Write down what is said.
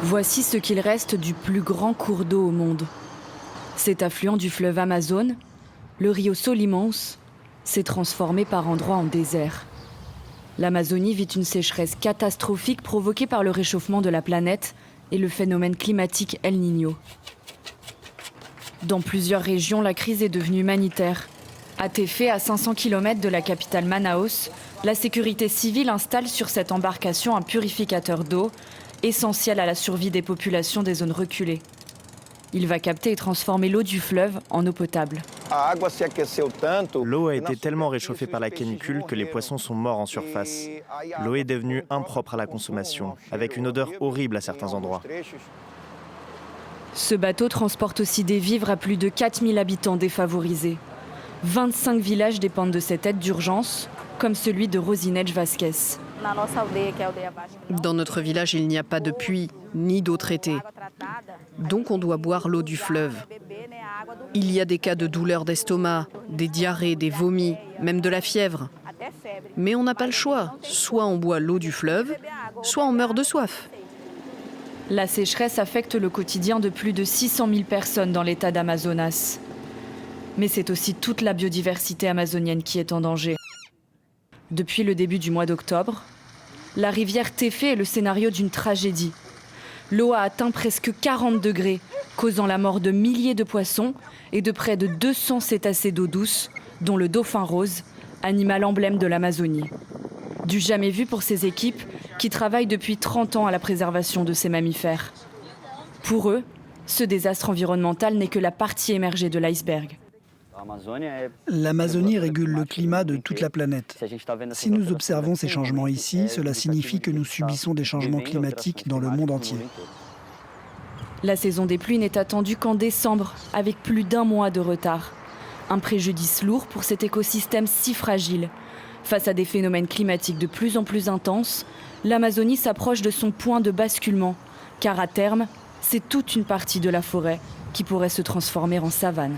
Voici ce qu'il reste du plus grand cours d'eau au monde. Cet affluent du fleuve Amazone, le Rio Solimões, s'est transformé par endroits en désert. L'Amazonie vit une sécheresse catastrophique provoquée par le réchauffement de la planète et le phénomène climatique El Niño. Dans plusieurs régions, la crise est devenue humanitaire. À Tefé, à 500 km de la capitale Manaus, la sécurité civile installe sur cette embarcation un purificateur d'eau, essentiel à la survie des populations des zones reculées. Il va capter et transformer l'eau du fleuve en eau potable. L'eau a été tellement réchauffée par la canicule que les poissons sont morts en surface. L'eau est devenue impropre à la consommation, avec une odeur horrible à certains endroits. Ce bateau transporte aussi des vivres à plus de 4000 habitants défavorisés. 25 villages dépendent de cette aide d'urgence, comme celui de Rosinete Vasquez. Dans notre village, il n'y a pas de puits ni d'eau traitée. Donc on doit boire l'eau du fleuve. Il y a des cas de douleurs d'estomac, des diarrhées, des vomis, même de la fièvre. Mais on n'a pas le choix. Soit on boit l'eau du fleuve, soit on meurt de soif. La sécheresse affecte le quotidien de plus de 600 000 personnes dans l'état d'Amazonas. Mais c'est aussi toute la biodiversité amazonienne qui est en danger. Depuis le début du mois d'octobre, la rivière Tefé est le scénario d'une tragédie. L'eau a atteint presque 40 degrés, causant la mort de milliers de poissons et de près de 200 cétacés d'eau douce, dont le dauphin rose, animal emblème de l'Amazonie. Du jamais vu pour ces équipes qui travaillent depuis 30 ans à la préservation de ces mammifères. Pour eux, ce désastre environnemental n'est que la partie émergée de l'iceberg. L'Amazonie régule le climat de toute la planète. Si nous observons ces changements ici, cela signifie que nous subissons des changements climatiques dans le monde entier. La saison des pluies n'est attendue qu'en décembre, avec plus d'1 mois de retard. Un préjudice lourd pour cet écosystème si fragile. Face à des phénomènes climatiques de plus en plus intenses, l'Amazonie s'approche de son point de basculement, car à terme, c'est toute une partie de la forêt qui pourrait se transformer en savane.